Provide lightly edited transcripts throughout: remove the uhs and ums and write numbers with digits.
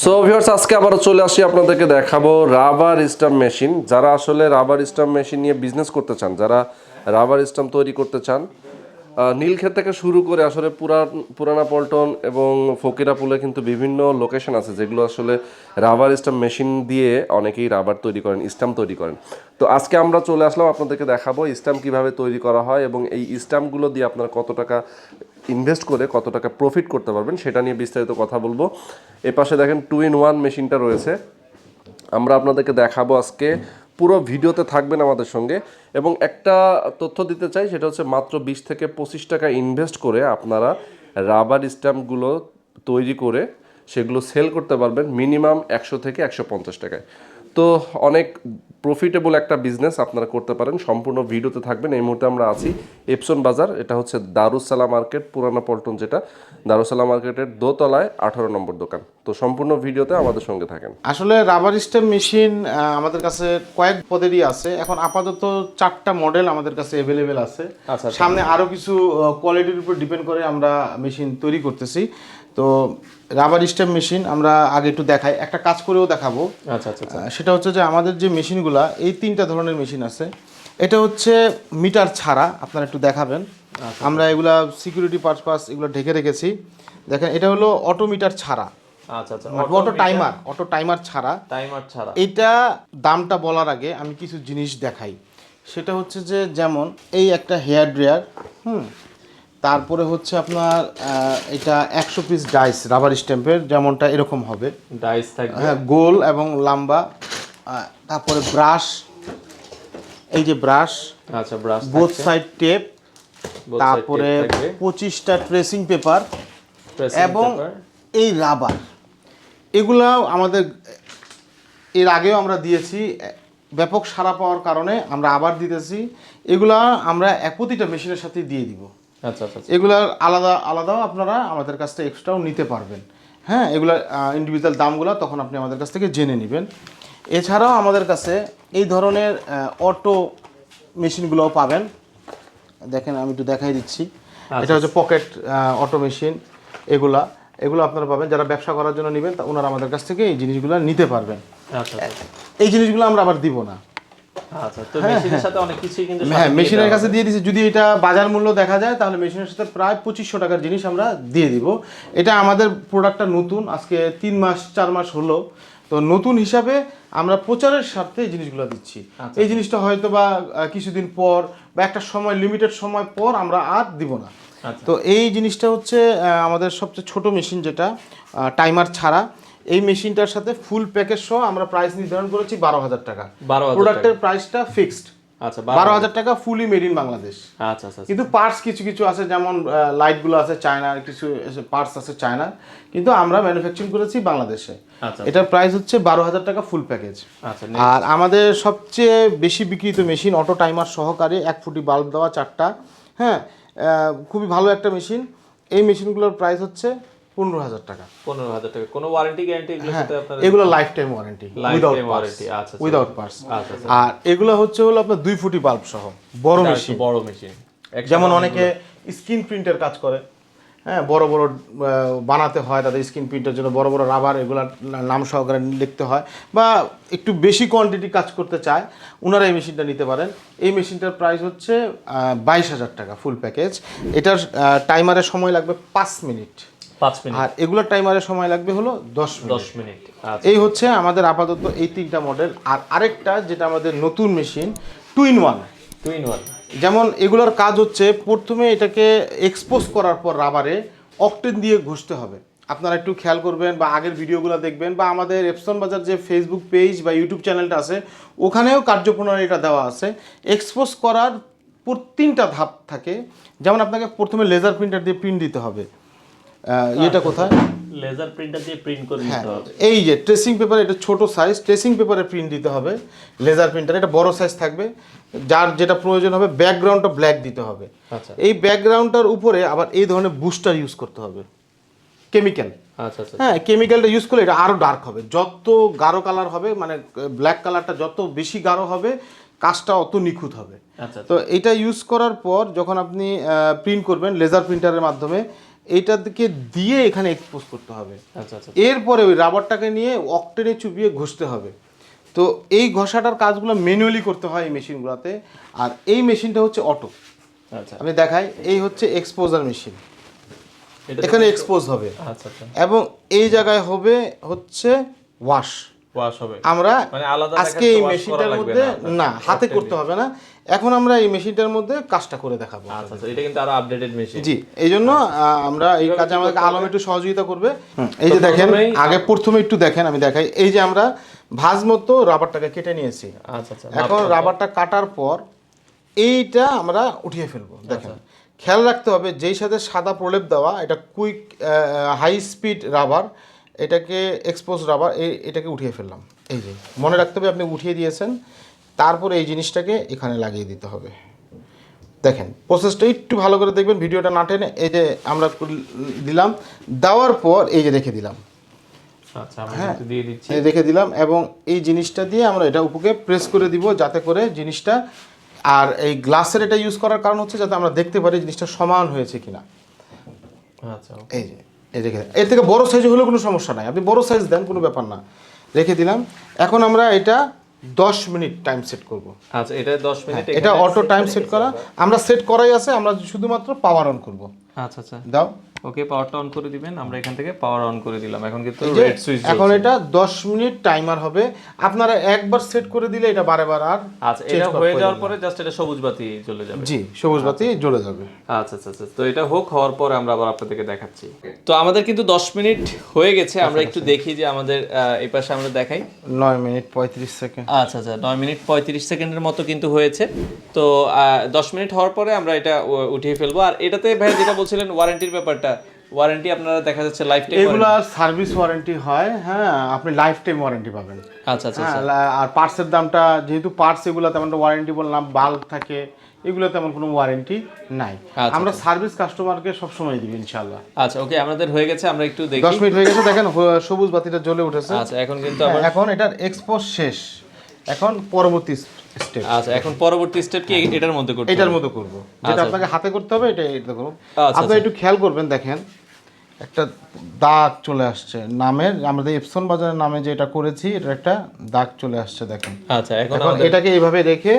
So viewers আজকে আবারও চলে আসি আপনাদেরকে দেখাবো রাবার স্টাম্প মেশিন। যারা আসলে রাবার স্টাম্প মেশিন নিয়ে বিজনেস করতে চান, যারা রাবার স্টাম্প তৈরি করতে চান, নীলক্ষেত থেকে শুরু করে আসলে পুরানা পল্টন এবং ফকিরাপুলে কিন্তু বিভিন্ন লোকেশন আছে যেগুলো আসলে রাবার স্টাম্প মেশিন দিয়ে অনেকেই রাবার তৈরি করেন, স্টাম্প তৈরি করেন। তো আজকে আমরা চলে আসলাম আপনাদেরকে দেখাবো স্টাম্প কীভাবে তৈরি করা হয় এবং এই স্টাম্পগুলো দিয়ে আপনারা কত টাকা ইনভেস্ট করে কত টাকা প্রফিট করতে পারবেন সেটা নিয়ে বিস্তারিত কথা বলবো। এ পাশে দেখেন 2-in-1 মেশিনটা রয়েছে, আমরা আপনাদেরকে দেখাবো আজকে। পুরো ভিডিওতে থাকবেন আমাদের সঙ্গে এবং একটা তথ্য দিতে চাই, সেটা হচ্ছে মাত্র 20 থেকে 25 টাকা ইনভেস্ট করে আপনারা রাবার স্ট্যাম্পগুলো তৈরি করে সেগুলো সেল করতে পারবেন মিনিমাম 100 থেকে 150 টাকায়। তো অনেক প্রফিটেবল একটা বিজনেস আপনারা করতে পারেন। সম্পূর্ণ ভিডিওতে থাকবেন। এই মুহূর্তে আমরা আছি এপসন বাজার, এটা হচ্ছে দারুস সালাম মার্কেট, পুরানা পল্টন, যেটা দারুস সালাম মার্কেটের দোতলায় 18 নম্বর দোকান। তো সম্পূর্ণ ভিডিওতে আমাদের সঙ্গে থাকেন। আসলে রাবার স্ট্যাম্প মেশিন আমাদের কাছে কয়েক পদেরই আছে। এখন আপাতত 4টা মডেল আমাদের কাছে অ্যাভেলেবেল আছে। সামনে আরও কিছু কোয়ালিটির উপর ডিপেন্ড করে আমরা মেশিন তৈরি করতেছি। তো রাবার স্ট্যাম্প মেশিন আমরা আগে একটু দেখাই, একটা কাজ করেও দেখাবো। সেটা হচ্ছে যে আমাদের যে মেশিনগুলা, এই 3টা ধরনের মেশিন আছে। এটা হচ্ছে মিটার ছাড়া, আপনারা একটু দেখাবেন। আমরা এগুলা সিকিউরিটি পারপাস এগুলো ঢেকে রেখেছি। দেখেন, এটা হলো অটো মিটার ছাড়া, অটো টাইমার ছাড়া। এইটা দামটা বলার আগে আমি কিছু জিনিস দেখাই। সেটা হচ্ছে যে যেমন এই একটা হেয়ার ড্রায়ার, তারপরে হচ্ছে আপনার এটা 100 পিস ডাইস রাবার স্ট্যাম্পের, যেমনটা এরকম হবে ডাইস থাকবে, হ্যাঁ, গোল এবং লম্বা। তারপরে ব্রাশ, এই যে ব্রাশ, আচ্ছা ব্রাশ, বোথ সাইড টেপ, তারপরে 25টা ট্রেসিং পেপার এবং এই রাবার। এগুলা আমাদের এর আগেও আমরা দিয়েছি, ব্যাপক সাড়া পাওয়ার কারণে আমরা আবার দিতেছি। এগুলা আমরা প্রতিটা মেশিনের সাথে দিয়ে দিব। আচ্ছা, এগুলার আলাদাও আপনারা আমাদের কাছ থেকে এক্সট্রাও নিতে পারবেন। হ্যাঁ, এগুলার ইন্ডিভিজুয়াল দামগুলো তখন আপনি আমাদের কাছ থেকে জেনে নেবেন। এছাড়াও আমাদের কাছে এই ধরনের অটো মেশিনগুলোও পাবেন। দেখেন, আমি একটু দেখাই দিচ্ছি। এটা হচ্ছে পকেট অটো মেশিন। এগুলো আপনারা পাবেন, যারা ব্যবসা করার জন্য নেবেন ওনারা আমাদের কাছ থেকে এই জিনিসগুলো নিতে পারবেন। এই জিনিসগুলো আমরা আবার দিব না। হ্যাঁ, মেশিনের কাছে দিয়ে দিচ্ছি। যদি এটা বাজার মূল্য দেখা যায় তাহলে মেশিনের সাথে প্রায় 2500 টাকার জিনিস আমরা দিয়ে দিব। এটা আমাদের প্রোডাক্টটা নতুন, আজকে 3-4 মাস হলো। তো নতুন হিসাবে আমরা প্রচারের স্বার্থে এই জিনিসগুলো দিচ্ছি। এই জিনিসটা হয়তো বা কিছুদিন পর বা একটা সময়, লিমিটেড সময় পর আমরা আর দিব না। তো এই জিনিসটা হচ্ছে আমাদের সবচেয়ে ছোট মেশিন, যেটা টাইমার ছাড়া। এই মেশিনটার সাথে ফুল প্যাকেজ সহ আমরা প্রাইস নির্ধারণ করেছি 12,000 টাকা। প্রোডাক্টের প্রাইসটা ফিক্সড, আচ্ছা 12,000 টাকা, ফুলি মেড ইন বাংলাদেশ। আচ্ছা, কিন্তু পার্টস কিছু আছে, যেমন লাইটগুলো আছে চায়নার, কিছু পার্টস আছে চায়নার, কিন্তু আমরা ম্যানুফ্যাকচারিং করেছি বাংলাদেশে। এটার প্রাইস হচ্ছে 12,000 টাকা ফুল প্যাকেজ। আর আমাদের সবচেয়ে বেশি বিক্রিত মেশিন অটো টাইমার সহকারে 1 ফুটি বাল্ব দেওয়া 4টা। হ্যাঁ, খুবই ভালো একটা মেশিন। এই মেশিনগুলোর প্রাইস হচ্ছে 15,000 টাকা। 15,000 টাকা। কোনো ওয়ারেন্টি গ্যারান্টি এগুলোর সাথে আপনারা? এগুলো lifetime warranty, without parts. আর এগুলো হচ্ছে হলো আপনার 2 ফুটি বাল্ব সহ বড় মেশিন। যেমন অনেকে স্ক্রিন প্রিন্টের কাজ করে, হ্যাঁ, বড় বানাতে হয়, তাদের স্ক্রিন প্রিন্টের জন্য বড় রাবার এগুলো নাম সহকারে লিখতে হয়, বা একটু বেশি কোয়ান্টিটি কাজ করতে চায়, ওনারা এই মেশিনটা নিতে পারেন। এই মেশিনটার প্রাইস হচ্ছে 22,000 টাকা ফুল প্যাকেজ। এটার টাইমারের সময় লাগবে 5 মিনিট, আর এগুলোর টাইমারের সময় লাগবে হলো 10 মিনিট। এই হচ্ছে আমাদের আপাতত এই 3টা মডেল। আর আরেকটা যেটা আমাদের নতুন মেশিন, 2-in-1। যেমন এগুলোর কাজ হচ্ছে, প্রথমে এটাকে এক্সপোজ করার পর রাবারে অকটেন দিয়ে ঘষতে হবে। আপনারা একটু খেয়াল করবেন বা আগের ভিডিওগুলো দেখবেন, বা আমাদের এপসন বাজার যে ফেসবুক পেজ বা ইউটিউব চ্যানেলটা আছে ওখানেও কার্যপ্রণালী এটা দেওয়া আছে। এক্সপোজ করার 3টা ধাপ থাকে। যেমন আপনাকে প্রথমে লেজার প্রিন্টার দিয়ে প্রিন্ট দিতে হবে। এটা কোথায়? লেজার প্রিন্টার দিয়ে প্রিন্ট করে দিতে হবে। এই যে ট্রেসিং পেপার, এটা ছোট সাইজ, ট্রেসিং পেপারে প্রিন্ট দিতে হবে। লেজার প্রিন্টার এটা বড় সাইজ থাকবে, যার যেটা প্রয়োজন হবে। ব্যাকগ্রাউন্ডটা ব্ল্যাক দিতে হবে। এই ব্যাকগ্রাউন্ডটার উপরে আবার এই ধরনের বুস্টার ইউজ করতে হবে, কেমিক্যাল। হ্যাঁ, কেমিক্যালটা ইউজ করলে এটা আরো ডার্ক হবে। যত গাঢ় কালার হবে, মানে ব্ল্যাক কালারটা যত বেশি গাঢ় হবে, কাজটা অত নিখুঁত হবে। তো এটা ইউজ করার পর যখন আপনি প্রিন্ট করবেন লেজার প্রিন্টারের মাধ্যমে, এইটার দিকে দিয়ে এখানে এক্সপোজ করতে হবে। আচ্ছা আচ্ছা এরপরে ওই রাবারটাকে নিয়ে অক্টেনে চুবিয়ে ঘষতে হবে। তো এই ঘষাটার কাজগুলো ম্যানুয়ালি করতে হয় এই মেশিনগুলোতে। আর এই মেশিনটা হচ্ছে অটো। আচ্ছা আমি দেখাই, এই হচ্ছে এক্সপোজার মেশিন, এখানে এক্সপোজ হবে। আচ্ছা আচ্ছা এবং এই জায়গায় হবে হচ্ছে ওয়াশ হবে। আমরা মানে আলাদা আজকে এই মেশিনটার মধ্যে না হাতে করতে হবে না, এখন আমরা এই মেশিনটার মধ্যে কাজটা করে দেখাবো। আচ্ছা আচ্ছা, এটা কিন্তু আরো আপডেটেড মেশিন। জি, এই জন্য আমরা এই কাজে আমাদেরকে আলম একটু সহযোগিতা করবে। এই যে দেখেন, আগে প্রথমে একটু দেখেন, আমি দেখাই। এই যে আমরা ভাঁজ মতো রাবারটাকে কেটে নিয়েছি। আচ্ছা আচ্ছা, এখন রাবারটা কাটার পর এইটা আমরা উঠিয়ে ফেলবো। দেখেন, খেয়াল রাখতে হবে যেই সাথে সাদা প্রলেপ দেওয়া, এটা কুইক হাই স্পিড রাবার, এটাকে এক্সপোজ রাবার, এটাকে উঠিয়ে ফেললাম। এই যে মনে রাখতে হবে আপনি উঠিয়ে দিয়েছেন, তারপরে এই জিনিসটাকে এখানে লাগিয়ে দিতে হবে। দেখেন প্রসেসটা একটু ভালো করে দেখবেন, ভিডিওটা না টেনে। এই যে আমরা দিলাম, দেওয়ার পর এই যে রেখে দিলাম। আচ্ছা, আমি একটু দিয়ে দিচ্ছি। রেখে দিলাম এবং এই জিনিসটা দিয়ে আমরা এটা উপরে প্রেস করে দিব, যাতে করে জিনিসটা, আর এই গ্লাসের এটা ইউজ করার কারণ হচ্ছে যাতে আমরা দেখতে পারি জিনিসটা সমান হয়েছে কিনা। আচ্ছা, এই যে এই রেখে, এর থেকে বড় সাইজ হলে কোনো সমস্যা নাই, আপনি বড় সাইজ দেন, কোনো ব্যাপার না। রেখে দিলাম। এখন আমরা এটা 10 মিনিট টাইম সেট করব। আচ্ছা, এটা 10 মিনিট এটা অটো টাইম সেট করা, আমরা সেট করাই আছে, আমরা শুধুমাত্র পাওয়ার অন করব। আচ্ছা আচ্ছা, দাও। ওকে, পাওয়ারটা অন করে দিবেন। আমরা এখান থেকে পাওয়ার অন করে দিলাম। এখন কিন্তু এই যে রেড সুইচ এখন এটা 10 মিনিট টাইমার হবে। আপনারা একবার সেট করে দিলে এটা বারবার আর আচ্ছা, এটা হয়ে যাওয়ার পরে জাস্ট এটা সবুজ বাতি জ্বলে যাবে। জি, সবুজ বাতি জ্বলে যাবে। আচ্ছা আচ্ছা আচ্ছা, তো এটা হওয়ার পরে আমরা আবার আপনাদেরকে দেখাচ্ছি। তো আমাদের কিন্তু 10 মিনিট হয়ে গেছে। আমরা একটু দেখি যে আমাদের এই পাশে আমরা দেখাই 9 মিনিট 35 সেকেন্ড। আচ্ছা আচ্ছা, 9 মিনিট 35 সেকেন্ডের মতো কিন্তু হয়েছে। তো 10 মিনিট হওয়ার পরে আমরা এটা উঠিয়ে ফেলবো। আর এটাতে ভাই যেটা বলছিলেন ওয়ারেন্টির ব্যাপারটা, ওয়ারেন্টি আপনারা দেখা যাচ্ছে লাইফ টাইম, এগুলা সার্ভিস ওয়ারেন্টি হয়। হ্যাঁ, আপনি লাইফ টাইম ওয়ারেন্টি পাবেন। আচ্ছা আচ্ছা, আর পার্টসের দামটা, যেহেতু পার্টস এগুলো তেমন ওয়ারেন্টি বললাম, বাল্ব থাকে, এগুলো তেমন কোনো ওয়ারেন্টি নাই। আমরা সার্ভিস কাস্টমারকে সবসময় দিব ইনশাআল্লাহ। আচ্ছা ওকে, আমাদের হয়ে গেছে, আমরা একটু দেখি। 10 মিনিট হয়ে গেছে, দেখেন সবুজ বাতিটা জ্বলে উঠেছে। আচ্ছা, এখন কিন্তু এখন এটার এক্সপোজ শেষ, এখন পরবর্তী স্টেপ। আচ্ছা, এখন পরবর্তী স্টেপ কি এটার মধ্যে করতে হবে? এটার মধ্যে করব, যেটা আপনাকে হাতে করতে হবে এটা করব। আপনি একটু খেয়াল করবেন, দেখেন একটা দাগ চলে আসছে নামের, আমাদের এপসন বাজারের নামে যে এটা করেছি, এটা একটা দাগ চলে আসছে, দেখেন। আচ্ছা, এখন এটাকে এইভাবে রেখে,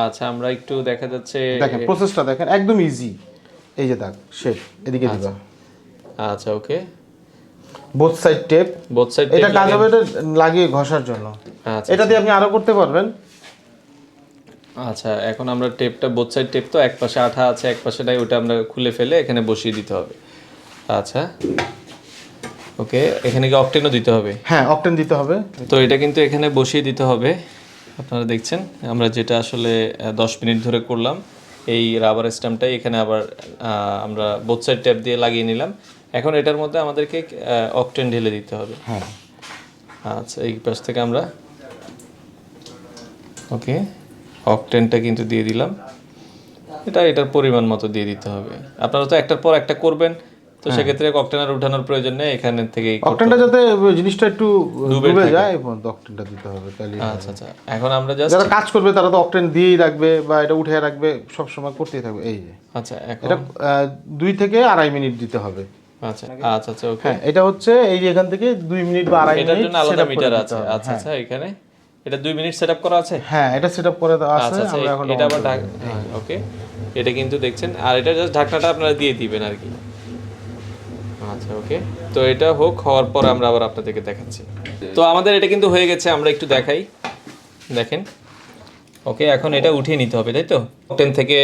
আচ্ছা আমরা একটু দেখা যাচ্ছে, দেখেন প্রসেসটা দেখেন, একদম ইজি। এই যে দাগ শেপ, এদিকে দিবা। আচ্ছা ওকে, বোথ সাইড টেপ, এটা কাজ হবে এটা লাগিয়ে ঘষার জন্য। আচ্ছা, এটা দিয়ে আপনি আরো করতে পারবেন। আচ্ছা, এখন আমরা টেপটা, বোথ সাইড টেপ, তো এক পাশে আঠা আছে, এক পাশেটাই, ওটা আমরা খুলে ফেলে এখানে বসিয়ে দিতে হবে। আচ্ছা ওকে, এখানে কি অক্টেনও দিতে হবে? হ্যাঁ, অক্টেন দিতে হবে। তো এটা কিন্তু এখানে বসিয়ে দিতে হবে। আপনারা দেখছেন আমরা যেটা আসলে 10 মিনিট ধরে করলাম, এই রাবার স্ট্যাম্পটাই এখানে আবার আমরা বোথ সাইড টেপ দিয়ে লাগিয়ে নিলাম। এখন এটার মধ্যে আমাদেরকে অক্টেন ঢেলে দিতে হবে। হ্যাঁ, আচ্ছা, এই পাশ থেকে আমরা ওকে অক্টেনটা কিন্তু দিয়ে দিলাম। এটার পরিমাণ মতো দিয়ে দিতে হবে। আপনারা তো একটার পর একটা করবেন, তো সেক্ষেত্রে অক্টেনার উঠানোর প্রয়োজন নেই, এখানে থেকেই অক্টেনটা যাতে জিনিসটা একটু ডুবে যায়, অক্টেনটা দিতে হবে তাহলে। আচ্ছা আচ্ছা, এখন আমরা জাস্ট যারা কাজ করবে তারা তো অক্টেন দিয়েই রাখবে বা এটা উঠে রাখবে, সব সময় করতেই থাকবে। এই যে আচ্ছা, এখন এটা 2 থেকে 2.5 মিনিট দিতে হবে। আচ্ছা আচ্ছা আচ্ছা ওকে, হ্যাঁ, এটা হচ্ছে এই যে এখান থেকে 2 মিনিট বা 2.5 মিনিট, এটার জন্য আলাদা মিটার আছে। আচ্ছা আচ্ছা, এখানে এটা 2 মিনিট সেটআপ করা আছে। হ্যাঁ, এটা সেটআপ করে দেওয়া আছে। আচ্ছা, আমরা এখন এটা আবার ওকে, এটা কিন্তু দেখছেন, আর এটা জাস্ট ঢাকনাটা আপনারা দিয়ে দিবেন আর কি। আচ্ছা ওকে, তো এটা হওয়ার পর আমরা আবার আপনাদেরকে দেখাচ্ছি। তো আমাদের এটা কিন্তু হয়ে গেছে, আমরা একটু দেখাই, দেখেন। ওকে, এখন এটা উঠিয়ে নিতে হবে, তাই তো? অক্টেন থেকে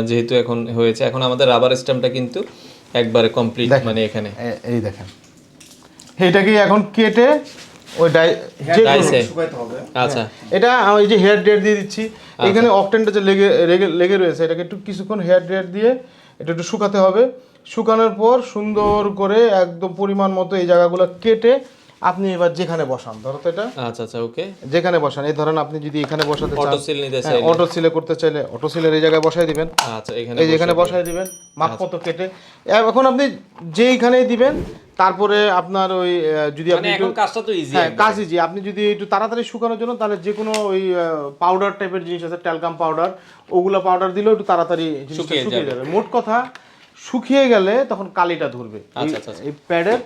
যেহেতু এখন হয়েছে, এখন আমাদের রাবার স্ট্যাম্পটা কিন্তু একবারে কমপ্লিট, মানে এখানে এই দেখেন, এটাকে এখন কেটে ওই ডাইসে শুকাইতে হবে। আচ্ছা, এটা এই যে হেয়ার ড্রায়ার দিয়ে দিচ্ছি, এখানে অক্টেনটা যে লেগে রয়েছে, এটাকে একটু কিছুক্ষণ হেয়ার ড্রায়ার দিয়ে এটা একটু শুকাতে হবে। শুকানোর পর সুন্দর করে একদম পরিমাণ মতো এই জায়গাগুলো কেটে আপনি এবার যেখানে বসান, ধরো তো এটা। আচ্ছা আচ্ছা ওকে, যেখানে বসান, এই ধরেন আপনি যদি এখানে বসাতে চান, অটো সিল নিতে চাইলে, অটো সিলে করতে চাইলে অটো সিলের এই জায়গায় বসাই দিবেন। আচ্ছা, এখানে এই যে এখানে বসাই দিবেন, মাপ মতো কেটে। এখন আপনি যেইখানেই দিবেন, তারপরে আপনার ওই যদি আপনি এখন কাজটা তো ইজি, হ্যাঁ কাজ ইজি। আপনি যদি একটু তাড়াতাড়ি শুকানোর জন্য, তাহলে যে কোনো ওই পাউডার টাইপের জিনিস আছে, ট্যালকাম পাউডার, ওগুলো পাউডার দিলেও একটু তাড়াতাড়ি জিনিসটা শুকিয়ে যাবে। মোট কথা শুকিয়ে গেলে তখন কালিটা ধরবে। আচ্ছা আচ্ছা এই প্যাডের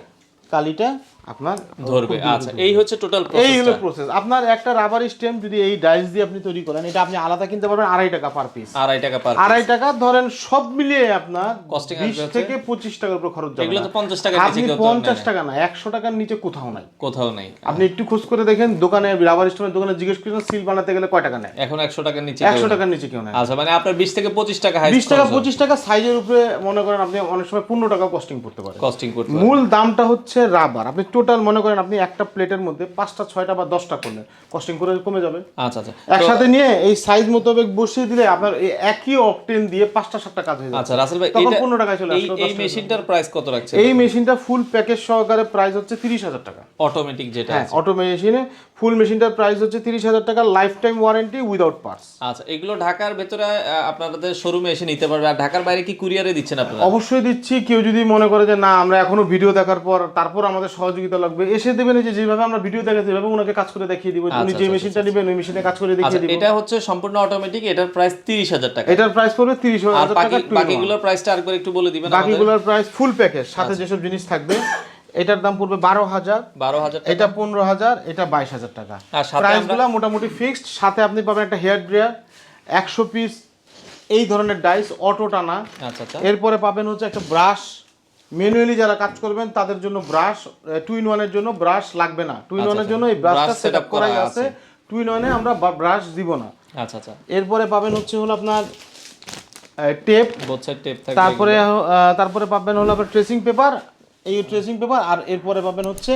কালিটা আপনার ধরবে। আচ্ছা, এই হচ্ছে টোটাল এই হলো প্রসেসটা। প্রসেস। আপনার একটা রাবার স্টেম যদি এই ডাইস দিয়ে আপনি তৈরি করেন, এটা আপনি আলাদা কিনতে পারবেন 2.5 টাকা পার পিস। 2.5 টাকা পার। 2.5 টাকা ধরেন, সব মিলিয়ে আপনার Costing 20 আসবে থেকে 25 টাকার উপর খরচ যাবে। এগুলো তো 50 টাকার নিচে আপনি কেউ তো 50 টাকা না, 100 টাকার নিচে কোথাও নাই। কোথাও নেই। আপনি একটু খোঁজ করে দেখেন, দোকানে রাবার স্টেমের দোকানে জিজ্ঞেস করেন সিল বানাতে গেলে কয় টাকা নেয়। এখন 100 টাকার নিচে 100 টাকার নিচে কেউ নেয়। আচ্ছা, মানে আপনার 20 থেকে 25 টাকা হাই 20 টাকা 25 টাকা সাইজের উপরে মনে করেন আপনি অনেক সময় 15 টাকা কস্টিং করতে পারেন। কস্টিং করতে। মূল দামটা হচ্ছে রাবার। আপনি টোটাল মনে করেন আপনি একটা প্লেটের মধ্যে 5টা 6টা বা 10টা করলেন, কস্টিং করে কমে যাবে। আচ্ছা আচ্ছা, একসাথে নিয়ে এই সাইজ মোতাবেক বসিয়ে দিলে আপনার এই একই অকটেন দিয়ে 5টা 7টা কাজ হয়ে যাবে। আচ্ছা রাসেল ভাই, তখন এটা 15 টাকায় চলে আসলো। এই মেশিনটার প্রাইস কত রাখছেন? এই মেশিনটা ফুল প্যাকেজ সহকারে প্রাইস হচ্ছে 30,000 টাকা। অটোমেটিক যেটা হ্যাঁ, আছে। অটো মেশিনে ফুল মেশিনটার প্রাইস হচ্ছে 30,000 টাকা, life time warranty without parts. আচ্ছা, এগুলো ঢাকার ভেতরে আপনাদের শোরুমে এসে নিতে পারবে, আর ঢাকার বাইরে কি কুরিয়ারে দিচ্ছেন আপনারা? অবশ্যই দিচ্ছি। কেউ যদি মনে করে যে না আমরা এখনো ভিডিও দেখার পর তারপর আমাদের সহযোগিতা লাগবে, এসে দেবেন। যে যেভাবে আমরা ভিডিও দেখাচ্ছি সেভাবে ওনাকে কাজ করে দেখিয়ে দিব। উনি যে মেশিনটা নেবেন ওই মেশিনে কাজ করে দেখিয়ে দিব। এটা হচ্ছে সম্পূর্ণ অটোমেটিক, এটার প্রাইস 30,000 টাকা। এটার প্রাইস পড়বে 30,000 টাকা। বাকিগুলোর প্রাইসটা আরেকবার একটু বলে দিবেন আমাদের। বাকিগুলোর প্রাইস ফুল প্যাকেজ সাথে যেসব জিনিস থাকবে, এটার দাম পড়বে 12,000, 12,000 টাকা, এটা 15,000, এটা 22,000 টাকা। আর সাথে প্রাইসগুলো মোটামুটি ফিক্সড। সাথে আপনি পাবেন একটা হেয়ার ড্রায়ার, 100 পিস এই ধরনের ডাইস অটো টানা। আচ্ছা আচ্ছা, এরপরে পাবেন হচ্ছে একটা ব্রাশ। ম্যানুয়ালি যারা কাজ করবেন তাদের জন্য ব্রাশ, 2 in 1 এর জন্য ব্রাশ লাগবে না। 2 in 1 এর জন্য এই ব্রাশটা সেটআপ করাই আছে। 2 in 1 এ আমরা ব্রাশ দিব না। আচ্ছা আচ্ছা। এরপরে পাবেন হচ্ছে হলো আপনার টেপ, বোথ সাইড টেপ থাকবে। তারপরে পাবেন হলো আপনার ট্রেসিং পেপার, এই ট্রেসিং পেপার। আর এরপরে পাবেন হচ্ছে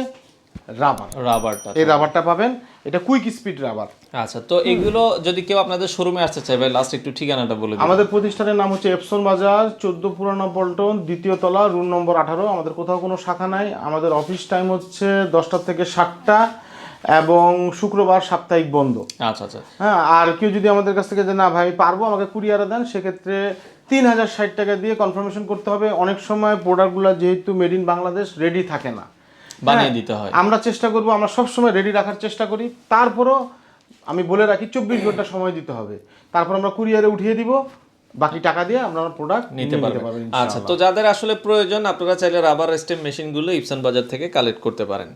রাবারটা। এই রাবারটা পাবেন, এটা কুইক স্পিড রাবার। আচ্ছা, তো এগুলো যদি কেউ আপনাদের শোরুমে আসতে চায় ভাই, লাস্ট একটু ঠিকানাটা বলে দিন। আমাদের প্রতিষ্ঠানের নাম হচ্ছে এপসন বাজার, 14 পুরানা পল্টন, 2য় তলা, রুম নম্বর 18। আমাদের কোথাও কোনো শাখা নাই। আমাদের অফিস টাইম হচ্ছে 10টা থেকে 7টা এবং শুক্রবার সাপ্তাহিক বন্ধ। আচ্ছা আচ্ছা। হ্যাঁ, আর কেউ যদি আমাদের কাছ থেকে যে না ভাই পারবো আমাকে কুরিয়ারে দেন, সেক্ষেত্রে 3,060 টাকা দিয়ে কনফার্মেশন করতে হবে। অনেক সময় প্রোডাক্টগুলো যেহেতু মেড ইন বাংলাদেশ রেডি থাকে না, বানিয়ে দিতে হয়। আমরা চেষ্টা করব, আমরা সবসময় রেডি রাখার চেষ্টা করি। তারপরও আমি বলে রাখি 24 ঘন্টা সময় দিতে হবে। তারপর আমরা কুরিয়ারে উঠিয়ে দিব, বাকি টাকা দিয়ে আমরা প্রোডাক্ট নিতে পারবেন। আচ্ছা, তো যাদের আসলে প্রয়োজন আপনারা চাইলে রাবার স্টেম মেশিনগুলো ইপসন বাজার থেকে কালেক্ট করতে পারেন।